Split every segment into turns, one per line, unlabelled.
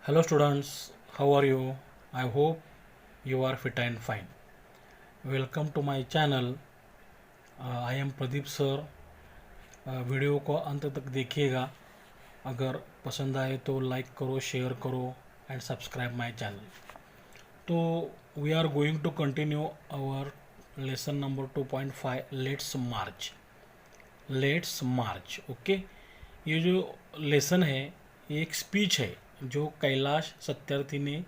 Hello students, how are you? I hope you are fit and fine. Welcome to my channel. I am Pradeep sir. Video को अंत तक देखिएगा। अगर पसंद आए तो लाइक करो, शेयर करो एंड सब्सक्राइब माय चैनल। तो we are going to continue our lesson number 2.5 let's march. Okay, ये जो लेसन है ये एक स्पीच है जो कैलाश सत्यार्थी ने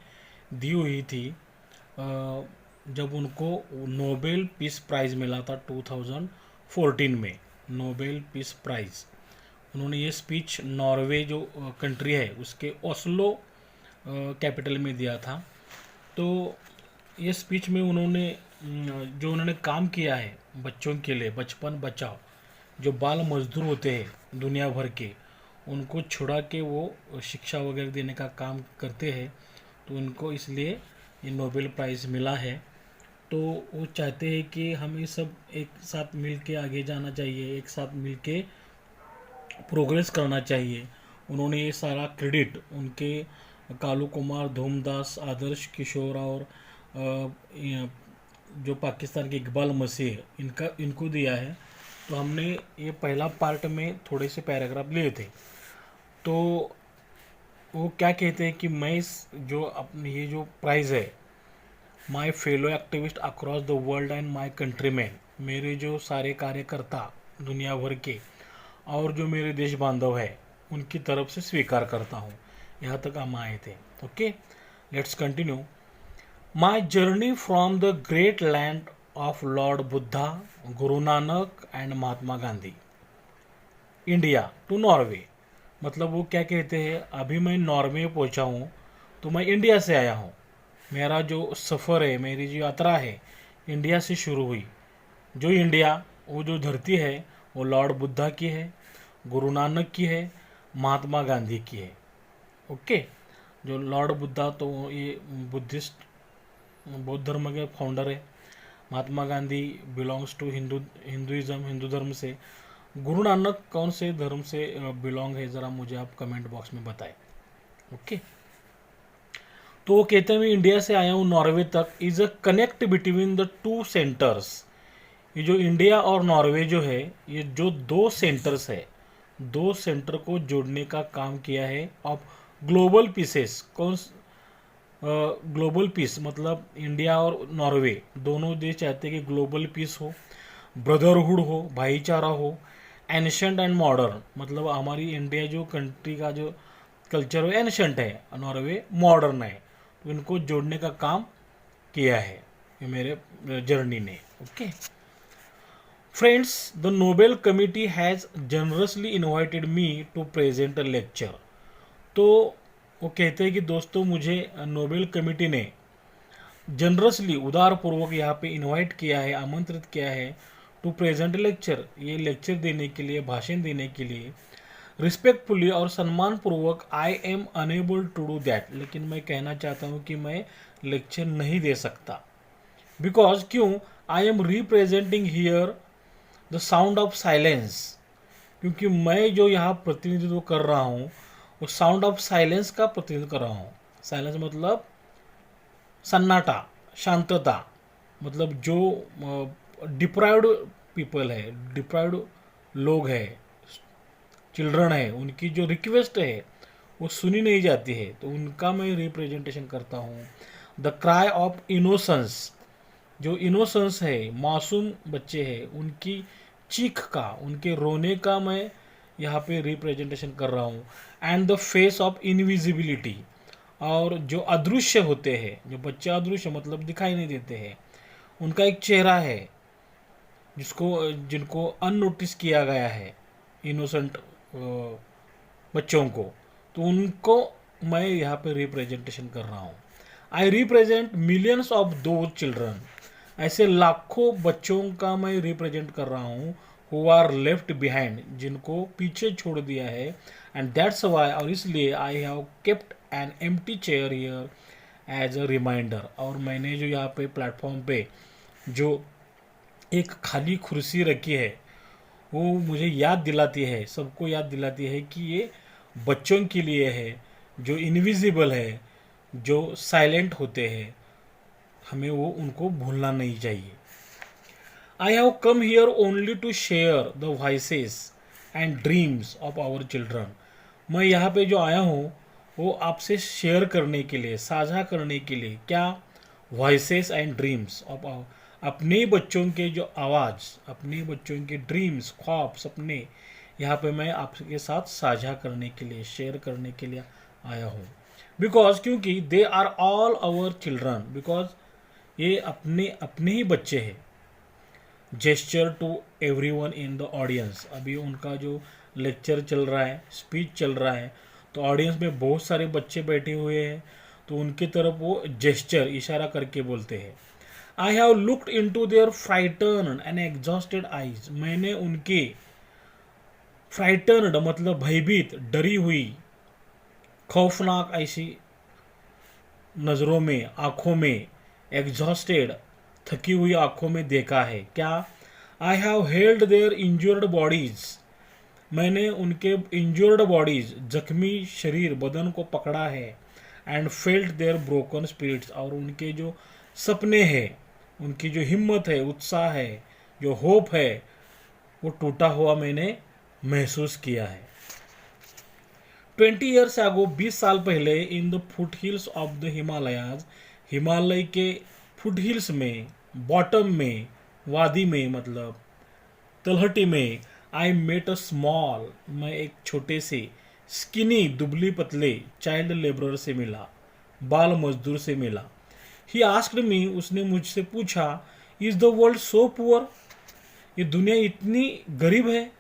दी हुई थी जब उनको नोबेल पीस प्राइज़ मिला था 2014 में। नोबेल पीस प्राइज़ उन्होंने ये स्पीच नॉर्वे जो कंट्री है उसके ओस्लो कैपिटल में दिया था। तो ये स्पीच में उन्होंने जो उन्होंने काम किया है बच्चों के लिए, बचपन बचाओ, जो बाल मजदूर होते हैं दुनिया भर के, उनको छुड़ा के वो शिक्षा वगैरह देने का काम करते हैं। तो उनको इसलिए ये नोबेल प्राइज़ मिला है। तो वो चाहते हैं कि हम ये सब एक साथ मिल के आगे जाना चाहिए, एक साथ मिल के प्रोग्रेस करना चाहिए। उन्होंने ये सारा क्रेडिट उनके कालू कुमार, धूमदास, आदर्श किशोर और जो पाकिस्तान के इकबाल मसीह इनको दिया है। तो हमने ये पहला पार्ट में थोड़े से पैराग्राफ लिए थे। तो वो क्या कहते हैं कि मैं इस जो अपनी ये जो प्राइज़ है, my fellow activist across the world and my countryman, मेरे जो सारे कार्यकर्ता दुनिया भर के और जो मेरे देश बांधव है उनकी तरफ से स्वीकार करता हूँ। यहाँ तक हम आए थे। Okay, let's continue. My journey from the great land of Lord Buddha, Guru Nanak and Mahatma Gandhi, India to Norway. मतलब वो क्या कहते हैं, अभी मैं नॉर्वे पहुंचा हूँ तो मैं इंडिया से आया हूँ। मेरा जो सफ़र है, मेरी जो यात्रा है इंडिया से शुरू हुई। जो इंडिया, वो जो धरती है वो लॉर्ड बुद्धा की है, गुरु नानक की है, महात्मा गांधी की है। ओके, जो लॉर्ड बुद्धा तो ये बुद्धिस्ट बौद्ध धर्म के फाउंडर है। Mahatma Gandhi belongs to Hinduism, Hindu धर्म से। गुरु नानक कौन से धर्म से बिलोंग है, ज़रा मुझे आप कमेंट बॉक्स में बताएं। ओके, तो वो कहते हैं मैं इंडिया से आया हूँ नॉर्वे तक, is a connect between the two centres. ये जो इंडिया और नॉर्वे जो है, ये जो दो सेंटर्स है, दो सेंटर को जोड़ने का काम किया है of global pieces. Global piece मतलब इंडिया और नॉर्वे दोनों देश चाहते हैं कि ग्लोबल पीस हो, ब्रदरहुड हो, भाईचारा हो। एंशंट एंड मॉडर्न मतलब हमारी इंडिया जो कंट्री का जो कल्चर है एंशंट है, नॉर्वे मॉडर्न है। तो इनको जोड़ने का काम किया है ये मेरे जर्नी ने। Okay friends, the Nobel committee has generously invited me to present a lecture. तो वो कहते हैं कि दोस्तों मुझे नोबेल कमेटी ने जनरसली, उदारपूर्वक यहाँ पे इनवाइट किया है, आमंत्रित किया है टू प्रेजेंट लेक्चर, ये लेक्चर देने के लिए, भाषण देने के लिए। रिस्पेक्टफुली और सम्मानपूर्वक I am unable to do that, लेकिन मैं कहना चाहता हूँ कि मैं लेक्चर नहीं दे सकता। बिकॉज क्यों, I am representing here the sound of silence, क्योंकि मैं जो यहाँ प्रतिनिधित्व कर रहा हूँ वो साउंड ऑफ साइलेंस का प्रतिनिधित्व कर रहा हूँ। साइलेंस मतलब सन्नाटा, शांतता। मतलब जो डिप्राइव्ड पीपल है, डिप्राइव्ड लोग हैं, चिल्ड्रन है, उनकी जो रिक्वेस्ट है वो सुनी नहीं जाती है, तो उनका मैं रिप्रेजेंटेशन करता हूँ। द क्राई ऑफ इनोसेंस, जो इनोसेंस है, मासूम बच्चे हैं, उनकी चीख का, उनके रोने का मैं यहाँ पे रिप्रेजेंटेशन कर रहा हूँ। And the face of invisibility, और जो अदृश्य होते हैं, जो बच्चे अदृश्य मतलब दिखाई नहीं देते हैं, उनका एक चेहरा है जिनको अननोटिस किया गया है, इनोसेंट बच्चों को, तो उनको मैं यहाँ पे रिप्रेजेंटेशन कर रहा हूँ। आई रिप्रेजेंट मिलियंस ऑफ दो चिल्ड्रन, ऐसे लाखों बच्चों का मैं रिप्रेजेंट कर रहा हूँ हु आर लेफ्ट बिहाइंड, जिनको पीछे छोड़ दिया है। एंड दैट्स वाई, और इसलिए I have kept an empty chair here as a reminder, और मैंने जो यहाँ पे प्लेटफॉर्म पे जो एक खाली कुर्सी रखी है वो मुझे याद दिलाती है, सबको याद दिलाती है कि ये बच्चों के लिए है, जो इनविजिबल है, जो साइलेंट होते हैं, हमें वो उनको भूलना नहीं चाहिए. I have come here only to share the voices and dreams of our children. मैं यहाँ पे जो आया हूँ वो आपसे शेयर करने के लिए, साझा करने के लिए, क्या, वॉइसेस एंड ड्रीम्स ऑफ अपने बच्चों के जो आवाज़, अपने बच्चों के ड्रीम्स, ख्वाब, सपने, यहाँ पे मैं आपके साथ साझा करने के लिए, शेयर करने के लिए आया हूँ. बिकॉज क्योंकि they are all our children, because ये अपने अपने ही बच्चे हैं. Gesture to everyone in the audience. अभी उनका जो लेक्चर चल रहा है, स्पीच चल रहा है, तो ऑडियंस में बहुत सारे बच्चे बैठे हुए हैं, तो उनकी तरफ वो जेस्चर, इशारा करके बोलते हैं. I have looked into their frightened and exhausted eyes. मैंने उनके फ्राइटर्नड मतलब भयभीत, डरी हुई, खौफनाक ऐसी नज़रों में, आँखों में, एग्जॉस्टेड थकी हुई आँखों में देखा है. क्या, आई have held their injured bodies. मैंने उनके इंज्योर्ड बॉडीज, जख्मी शरीर, बदन को पकड़ा है. And felt their broken spirits. और उनके जो सपने हैं, उनकी जो हिम्मत है, उत्साह है, जो होप है, वो टूटा हुआ मैंने महसूस किया है. 20 ईयर्स अगो, 20 साल पहले, in the foot hills of the Himalayas, Himalaya के फुट हिल्स में, बॉटम में, वादी में, मतलब तलहटी में, आई मेट अ स्मॉल, मैं एक छोटे से, स्किनी, दुबली पतले चाइल्ड लेबरर से मिला, बाल मजदूर से मिला. ही आस्क्ड मी, उसने मुझसे पूछा, is the world so poor, ये दुनिया इतनी गरीब है,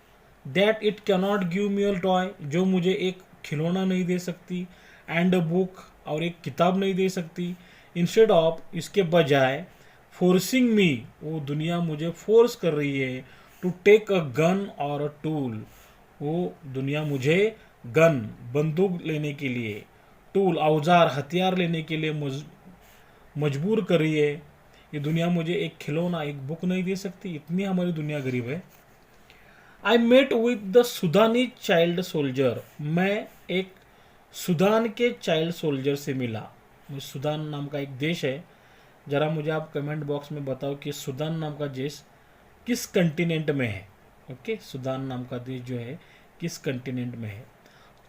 that it cannot give me a toy, जो मुझे एक खिलौना नहीं दे सकती, एंड अ बुक, और एक किताब नहीं दे सकती. इंस्टेड ऑफ, इसके बजाय, फोर्सिंग मी, वो दुनिया मुझे फोर्स कर रही है, टू टेक अ गन और अ टूल, वो दुनिया मुझे गन, बंदूक लेने के लिए, टूल, औजार, हथियार लेने के लिए मजबूर कर रही है. ये दुनिया मुझे एक खिलौना, एक बुक नहीं दे सकती, इतनी हमारी दुनिया गरीब है. I met with the Sudanese child soldier, मैं एक सूडान के चाइल्ड सोल्जर से मिला. सूडान नाम का एक देश है. ज़रा मुझे आप कमेंट बॉक्स में बताओ कि सूडान नाम का देश किस कंटिनेंट में है. ओके, सूडान नाम का देश जो है किस कंटिनेंट में है.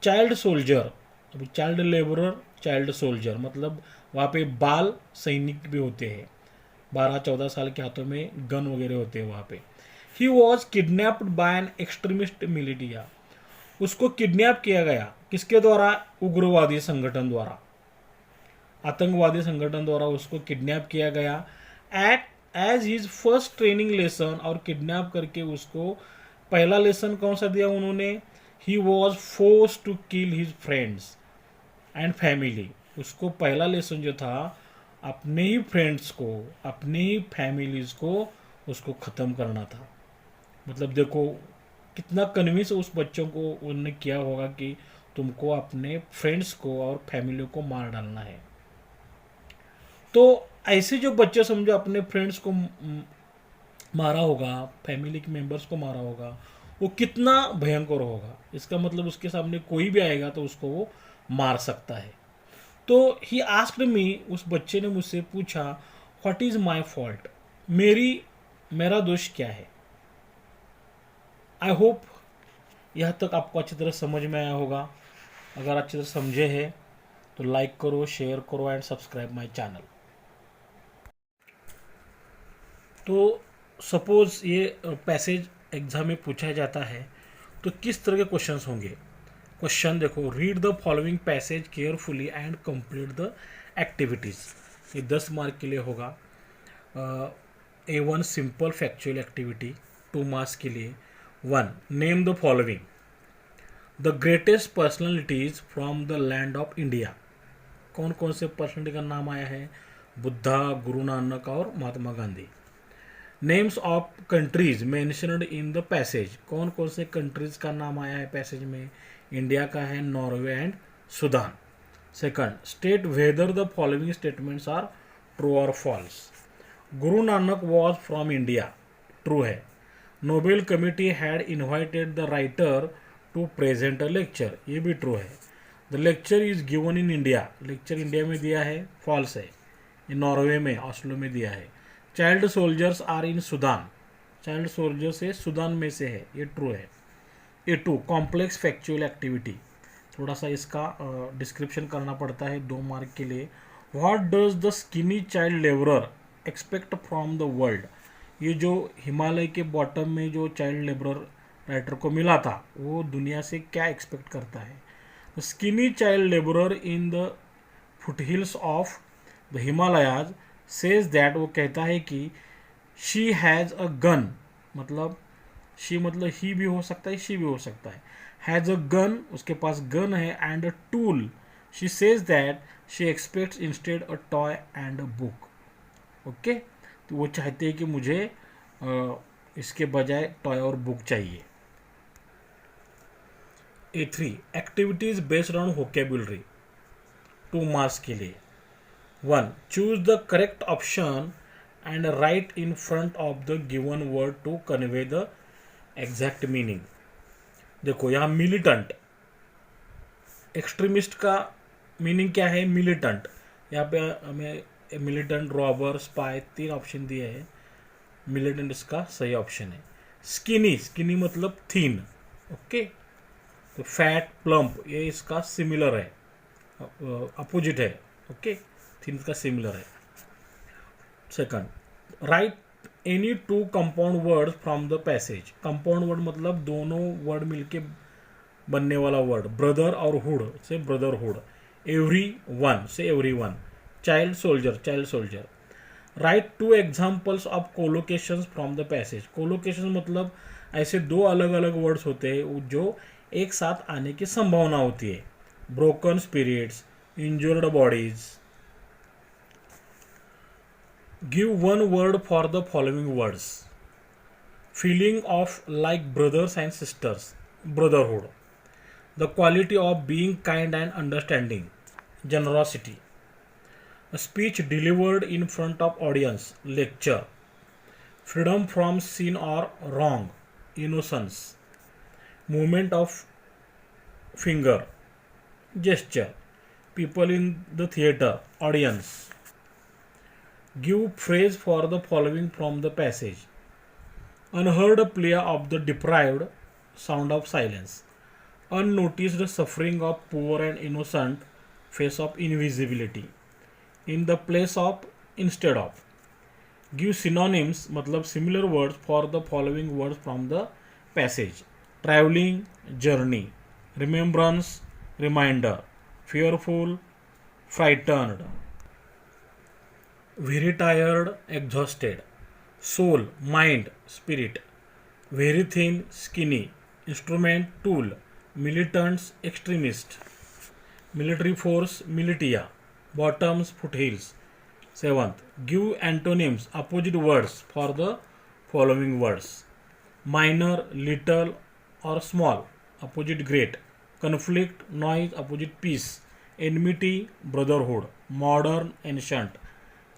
चाइल्ड सोल्जर, अभी चाइल्ड लेबरर, चाइल्ड सोल्जर मतलब वहाँ पे बाल सैनिक भी होते हैं, 12-14 साल के हाथों में गन वगैरह होते हैं वहाँ पे. He was kidnapped by an extremist militia, उसको किडनैप किया गया, किसके द्वारा, उग्रवादी संगठन द्वारा, आतंकवादी संगठन द्वारा उसको किडनैप किया गया. At age his first training lesson, और किडनैप करके उसको पहला लेसन कौन सा दिया उन्होंने, he was force to kill his friends and family. उसको पहला लेसन जो था, अपने ही फ्रेंड्स को, अपने ही फैमिलीज को उसको ख़त्म करना था. मतलब देखो कितना कन्विंस उस बच्चों को उन्होंने किया होगा कि तुमको अपने फ्रेंड्स को और फैमिली को मार डालना है. तो ऐसे जो बच्चे समझो अपने फ्रेंड्स को मारा होगा, फैमिली के मेंबर्स को मारा होगा, वो कितना भयंकर होगा. इसका मतलब उसके सामने कोई भी आएगा तो उसको वो मार सकता है. तो ही आस्क्ड मी, उस बच्चे ने मुझसे पूछा, व्हाट इज़ माई फॉल्ट, मेरा दोष क्या है. आई होप यह तक आपको अच्छी तरह समझ में आया होगा. अगर अच्छी तरह समझे हैं तो लाइक करो, शेयर करो एंड सब्सक्राइब माय चैनल. तो सपोज ये पैसेज एग्जाम में पूछा जाता है तो किस तरह के क्वेश्चंस होंगे. क्वेश्चन देखो, read the following passage carefully and complete the activities. ये 10 मार्क के लिए होगा. A1 simple factual activity 2 marks के लिए. 1, name the following the greatest personalities from the land of India. कौन कौन से पर्सनैलिटी का नाम आया है, बुद्धा, गुरु नानक और Mahatma Gandhi. Names of countries mentioned in the passage, कौन कौन से कंट्रीज का नाम आया है पैसेज में, इंडिया का है Norway and Sudan. Second, state whether the following statements are true और false. Guru Nanak was from India, true है. Nobel committee had invited the writer to present a lecture, ये भी ट्रू है. The lecture is given in India, lecture India में दिया है, false है, ये नॉर्वे में ऑस्लो में दिया है। Child soldiers are in Sudan, child soldiers है सूडान में से है, ये ट्रू है। A too complex factual activity, थोड़ा सा इसका डिस्क्रिप्शन करना पड़ता है 2 मार्क के लिए। What does the skinny child labourer expect from the world, ये जो हिमालय के बॉटम में जो चाइल्ड लेबरर राइटर को मिला था वो दुनिया से क्या एक्सपेक्ट करता है। The skinny child labourer in the foothills of the Himalayas says that, वो कहता है कि शी हैज़ अ गन, मतलब शी मतलब ही भी हो सकता है, शी भी हो सकता है। हैज़ अ गन, उसके पास गन है, and a tool. She says that she aspects instead a toy and a book. Okay, तो वो चाहते हैं कि मुझे इसके बजाय टॉय और बुक चाहिए। A3 activities based on vocabulary, 2 marks के लिए। 1 choose the correct option and write in front of the given word to convey the exact meaning. देखो यहाँ मिलिटेंट, एक्सट्रीमिस्ट का मीनिंग क्या है, मिलिटेंट। यहाँ पे हमें मिलिटेंट, रॉबर, स्पाई 3 ऑप्शन दिए हैं, मिलिटेंट इसका सही ऑप्शन है। स्किनी, स्किनी मतलब थीन। ओके, तो फैट, प्लम्प ये इसका सिमिलर है, अपोजिट है। ओके, थीन का सिमिलर है। Second write any 2 compound word from the passage, compound word मतलब दोनों वर्ड मिलके बनने वाला वर्ड, ब्रदर और हुड से ब्रदरहुड, एवरी वन से everyone, child soldier child soldier. Write 2 examples of collocation from the passage, collocation मतलब ऐसे 2 अलग अलग वर्ड्स होते हैं जो एक साथ आने की संभावना होती है, broken spirits, injured bodies. Give 1 word for the following words, feeling of like brothers and sisters, brotherhood. The quality of being kind and understanding, generosity. A speech delivered in front of audience, lecture. Freedom from sin or wrong, innocence. Movement of finger, gesture. People in the theater, audience. Give phrase for the following from the passage. Unheard play of the deprived, sound of silence. Unnoticed suffering of poor and innocent, face of invisibility. In the place of, instead of. Give synonyms मतलब similar words for the following words from the passage. Traveling, journey. Remembrance, reminder. Fearful, frightened. Very tired, exhausted. Soul, mind, spirit. Very thin, skinny. Instrument, tool. Militants, extremist. Military force, militia. Bottoms, foothills. 7th, give antonyms, opposite words for the following words. Minor, little or small, opposite great. Conflict, noise, opposite peace. Enmity, brotherhood. Modern, ancient.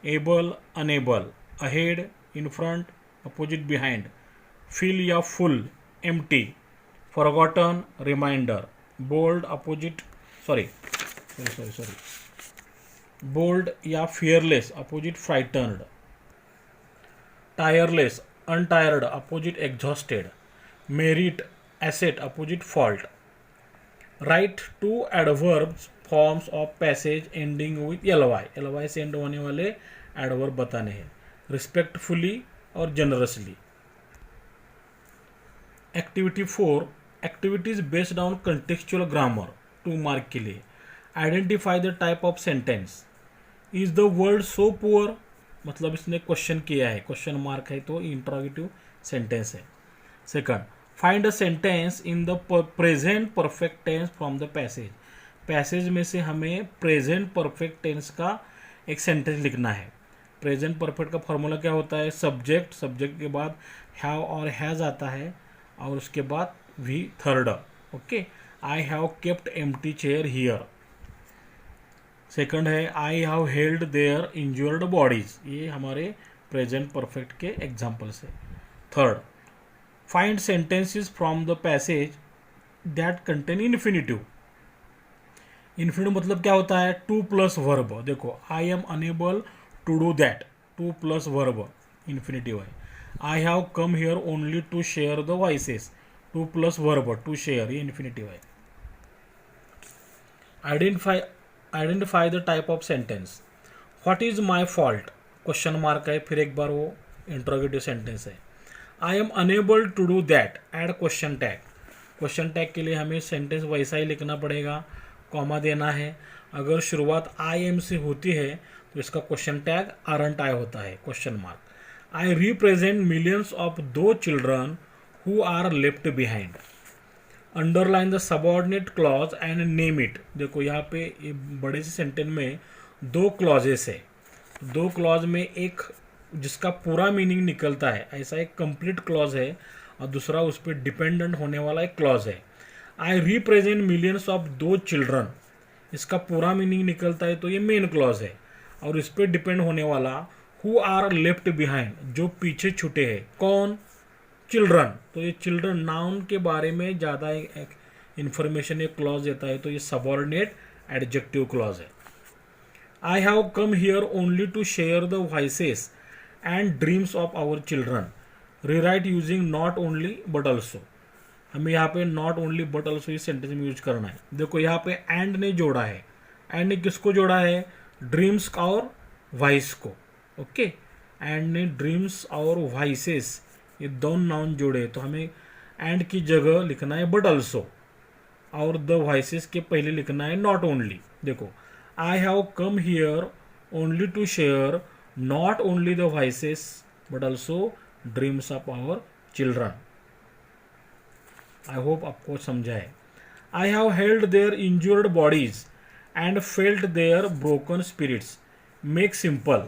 Able, unable. Ahead, in front, opposite behind. Fill या full, empty. Forgotten, reminder. Bold, opposite, sorry. Bold या fearless, opposite frightened. Tireless, untired, opposite exhausted. Merit, asset, opposite fault. Write 2 adverbs forms of passage ending with ly. ly से and होने वाले adverb बताने हैं, respectfully और generously. Activity 4 activities based on contextual grammar, 2 mark के लिए। Identify the type of sentence. Is the world so poor, मतलब इसने क्वेश्चन किया है, क्वेश्चन मार्क है तो इंट्रोगेटिव सेंटेंस है। Second, find a sentence in the present perfect tense from the passage. Passage में से हमें प्रेजेंट परफेक्ट टेंस का एक सेंटेंस लिखना है। प्रेजेंट परफेक्ट का फॉर्मूला क्या होता है, सब्जेक्ट, सब्जेक्ट के बाद हैव और हैज़ आता है और उसके बाद वी third. Okay, I have kept empty chair here. Second है I have held their injured bodies, ये हमारे प्रेजेंट परफेक्ट के एग्जाम्पल्स है। Third, find sentences from the passage that contain infinitive. Infinitive मतलब क्या होता है, टू प्लस वर्ब। देखो I am unable to do that, to plus verb infinitive है। I have come here only to share the voices, to plus verb to share, ये infinitive है। Identify the type of sentence. What is my fault, question mark है, फिर एक बार वो interrogative sentence है। I am unable to do that, add question tag. Question tag के लिए हमें सेंटेंस वैसा ही लिखना पड़ेगा, कॉमा देना है। अगर शुरुआत आई एम से होती है तो इसका क्वेश्चन टैग आरंट आई होता है, question mark. I represent millions of दो children who are left behind. Underline the subordinate clause and name it. देखो यहाँ पे ये बड़े से सेंटेंस में दो क्लॉजेस है, दो क्लॉज में एक जिसका पूरा मीनिंग निकलता है, ऐसा एक कंप्लीट क्लॉज है, और दूसरा उस पर डिपेंडेंट होने वाला एक क्लॉज है। आई रिप्रेजेंट मिलियंस ऑफ दो चिल्ड्रन, इसका पूरा मीनिंग निकलता है तो ये मेन क्लॉज है, और इस पर डिपेंड होने वाला हु आर लेफ्ट बिहाइंड, जो पीछे छूटे हैं, कौन, चिल्ड्रन। तो ये चिल्ड्रन नाउन के बारे में ज़्यादा इंफॉर्मेशन एक क्लॉज देता है, तो ये सबऑर्डिनेट एडजेक्टिव क्लॉज है। I have come here only to share the voices and dreams of our children. Rewrite using not only but also. हमें यहाँ पे नॉट ओनली बट ऑल्सो इस सेंटेंस में यूज करना है। देखो यहाँ पे एंड ने जोड़ा है, एंड ने किसको जोड़ा है, ड्रीम्स और वॉइस को। ओके, एंड ने ड्रीम्स और वॉइसेस ये दोनों नाउन जोड़े, तो हमें एंड की जगह लिखना है बट ऑल्सो, और द वॉइसेस के पहले लिखना है नॉट ओनली। देखो I have come here only to share not only the voices but also dreams of our children. I hope आपको समझा है। I have held their injured bodies and felt their broken spirits. Make simple,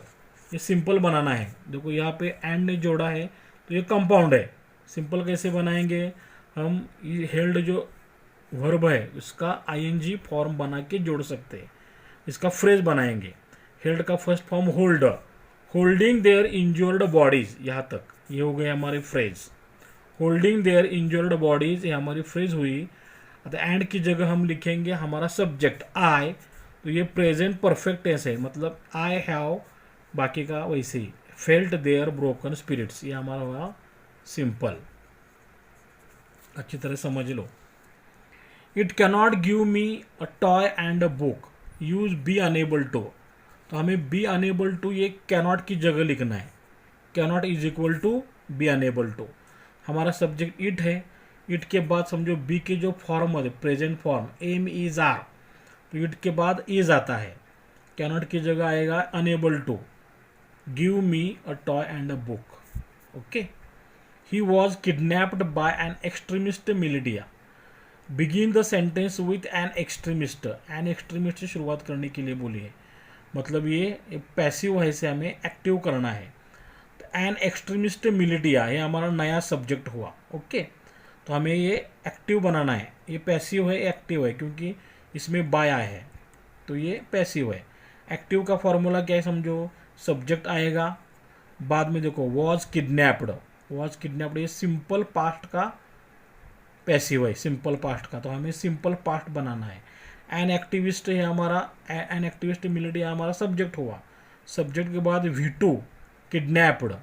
ये simple बनाना है। देखो यहाँ पे and ने जोड़ा है तो ये कंपाउंड है। सिंपल कैसे बनाएंगे हम, ये हेल्ड जो वर्ब है उसका आईएनजी फॉर्म बना के जोड़ सकते हैं। इसका फ्रेज बनाएंगे। हेल्ड का first form hold, holding their injured bodies, यहाँ तक ये हो गए हमारी phrase. Holding their injured bodies ये हमारी फ्रेज हुई। तो एंड की जगह हम लिखेंगे हमारा सब्जेक्ट आई, तो ये प्रेजेंट परफेक्ट टेंस है, मतलब आई हैव, बाकी का वैसे ही फेल्ट देयर ब्रोकन स्पिरिट्स, ये हमारा हुआ सिंपल। अच्छी तरह समझ लो। It cannot give me a toy and a book, use be unable to. तो हमें बी अनेबल टू ये कैनॉट की जगह लिखना है। Cannot is equal to be unable to. हमारा सब्जेक्ट इट है, इट के बाद समझो बी के जो फॉर्म है present form am is are, तो इट के बाद इज आता है, कैनॉट की जगह आएगा unable to. Give me a toy and a book. Okay, he was kidnapped by an extremist militia. Begin the sentence with an extremist. An extremist से शुरुआत करने के लिए बोली है, मतलब ये पैसिव है से हमें एक्टिव करना है। तो एन एक्सट्रीमिस्ट मिलिटिया ये हमारा नया सब्जेक्ट हुआ। ओके, तो हमें ये एक्टिव बनाना है। ये पैसिव है, एक्टिव है, क्योंकि इसमें बाय है तो ये पैसिव है। एक्टिव का फॉर्मूला क्या है समझो, सब्जेक्ट आएगा, बाद में देखो वॉज किडनैप्ड, वॉज किडनैप्ड ये सिंपल पास्ट का पैसिव है, सिंपल पास्ट का, तो हमें सिंपल पास्ट बनाना है। एन एक्टिविस्ट है हमारा, एन एक्टिविस्ट मिलिट्री हमारा सब्जेक्ट हुआ। सब्जेक्ट के बाद V2 किडनैप्ड,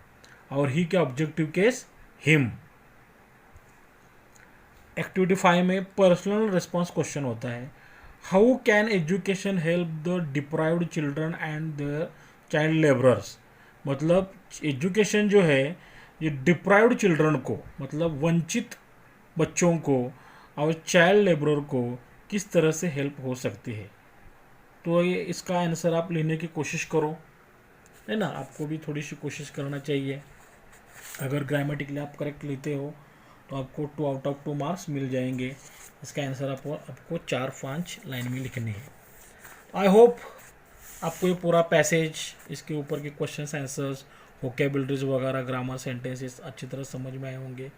और ही के ऑब्जेक्टिव केस हिम। एक्टिविटी 5 में पर्सनल रिस्पॉन्स क्वेश्चन होता है। How can education help the deprived children and the child labourers. मतलब एजुकेशन जो है ये डिप्राइव्ड चिल्ड्रन को, मतलब वंचित बच्चों को और चाइल्ड लेबरर को किस तरह से हेल्प हो सकती है। तो ये इसका आंसर आप लेने की कोशिश करो, है ना। आपको भी थोड़ी सी कोशिश करना चाहिए। अगर ग्रामेटिकली आप करेक्ट लेते हो तो आपको 2 आउट ऑफ 2 मार्क्स मिल जाएंगे। इसका आंसर आपको 4-5 लाइन में लिखनी है। आई होप आपको ये पूरा पैसेज, इसके ऊपर के क्वेश्चंस आंसर्स, वोकेबलरीज वगैरह, ग्रामर, सेंटेंसेस अच्छी तरह समझ में आए होंगे।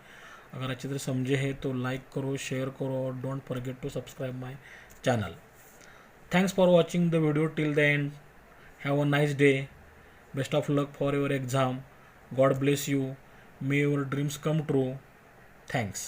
अगर अच्छी तरह समझे हैं तो लाइक करो, शेयर करो, और don't forget to subscribe my channel. Thanks for watching the video till the end. Have a nice day. Best of luck for your exam. God bless you. May your dreams come true. Thanks.